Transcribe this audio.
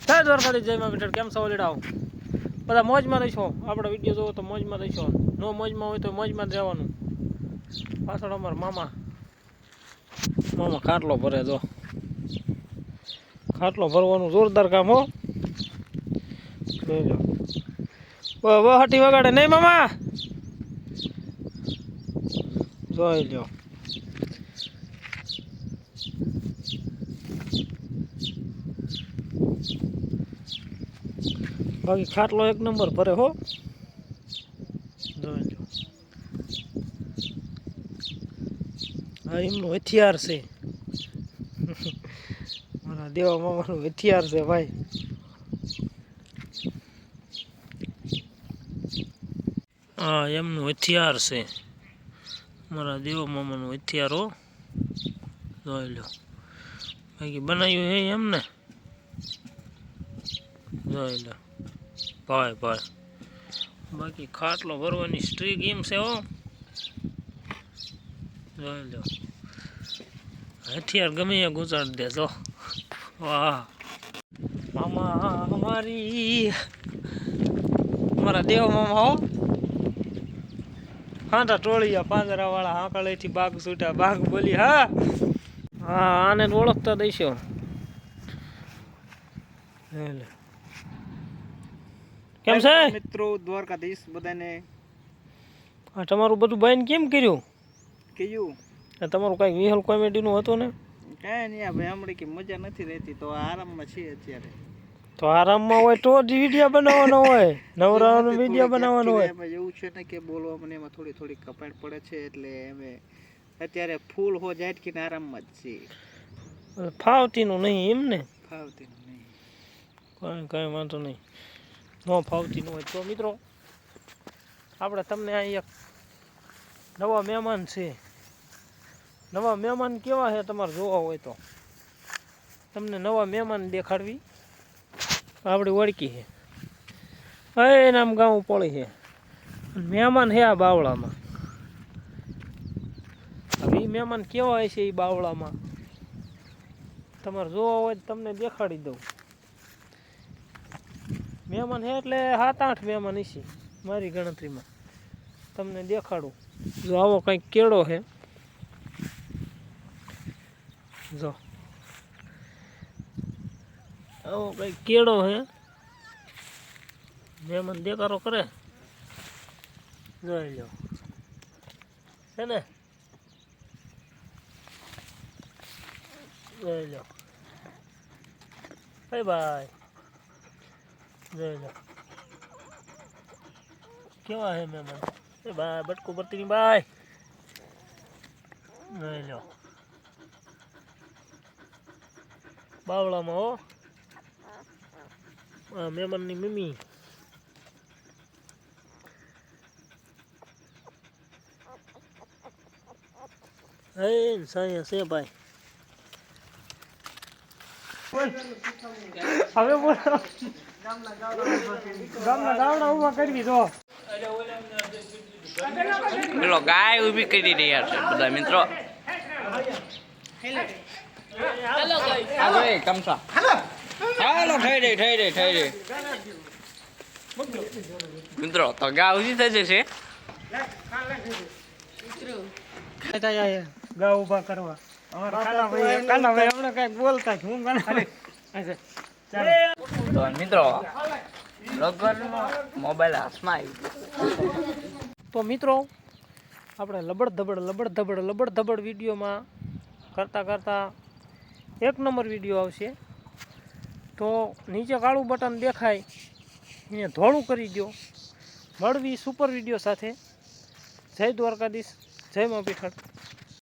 જય દ્વારકાધીશ, જય માં બેઠર. કેમ છો લીડાઓ? બધા મોજમાં રહીશો. આપણે વિડીયો જોવો તો મોજમાં રહીશો, નો મોજમાં હોય તો મોજમાં જ રહેવાનું. પાછળ અમારા મામા ખાટલો ભરે. જો ખાટલો ભરવાનું જોરદાર કામ હો. જોઈ લો વહાટી વગાડે નહીં મામા, જોઈ લો. બાકી ખાટલો એક નંબર ભરે હો. જોઈ લો, હા એમનું હથિયાર છે. મારા દેવા મામાનું હથિયાર છે ભાઈ. હા એમનું હથિયાર છે, મારા દેવા મામાનું હથિયાર હો. જોઈ લો, બાકી બનાવ્યું હે એમને. જોઈ લો ભાઈ ભાઈ. બાકી ખાટલો ભરવાની સ્ટ્રીક એમ છે હો. જોઈ લો, હથિયાર ગમે એ ગુજાડી દેજો. વાહ મામા અમારી, મારા દેવ મામા હો. હાંટા ટોળિયા પાંજરા વાળા હાંકળેથી બાગ છૂટા બાગ બોલી. હા હા આને ઓળખતા દઈશો. કેમ છે મિત્રો? દ્વારકાધીશ બધાને. હા તમારું બધું બાઈને કેમ કર્યું? કયું તમારું કઈ વિહલ કોમેડીનું હતું ને? કાંઈ નહીં, ભાઈ હમણાં કે મજા નથી રહેતી તો આરામમાં છીએ અત્યારે. તો આરામમાં હોય તો જ વિડીયો બનાવવાનો હોય, નવરાવાનો વિડીયો બનાવવાનો હોય. એવું છે ને કે બોલવા મને એમાં થોડી થોડી કપાટ પડે છે, એટલે અમે અત્યારે ફૂલ હો જાટકીને આરામમાં જ છીએ. ફાવતીનું નહીં એમ ને? ફાવતીનું નહીં. કાંઈ વાંધો નહીં. ન ફાવતીનું હોય તો મિત્રો આપણે તમને આ એક નવા મહેમાન છે. નવા મહેમાન કેવા છે તમારે જોવા હોય તો તમને નવા મહેમાન દેખાડવી આપણી ઓળખી છે. એ નામ ગાવું પડી છે. મહેમાન છે આ બાવળામાં. હવે એ મહેમાન કેવા હોય છે એ બાવળામાં તમારે જોવા હોય તો તમને દેખાડી દઉં. મહેમાન છે એટલે 7-8 મહેમાન હશે મારી ગણતરીમાં. તમને દેખાડું. જો આવો કંઈક કેળો છે. જો આવો કંઈક કેળો છે. મહેમાન દેખાડો કરે. જોઈ લો છે ને. જોઈ લો બાય બાય. જોઈ લો કેવા હે મહેમાન. એ બાય બટકું બરતીની બાય. જોઈ લો બાવળામાં હો. આ મહેમાનની મમ્મી. હે સાયા છે ભાઈ. હવે બોલો. ગામના ગાવડા ઉભા કરવી દો. પેલો ગાય ઊભી કરી રહ્યા છે બધા મિત્રો. હાલો કમસા. હાલો થઈ રહી મિત્રો. તો ગા ઊભી થઈ જશે. ગા ઉભા કરવા. કાનાભાઈ હમણાં કઈક બોલતા હું તો મિત્રો મોબાઈલ હાથમાં આવી. તો મિત્રો આપણે લબડ ધબડ વિડીયોમાં કરતાં એક નંબર વિડીયો આવશે. તો નીચે કાળું બટન દેખાય એને ધોળું કરી દો. મળવી સુપર વિડીયો સાથે. જય દ્વારકાધીશ, જય માં પીઠળ.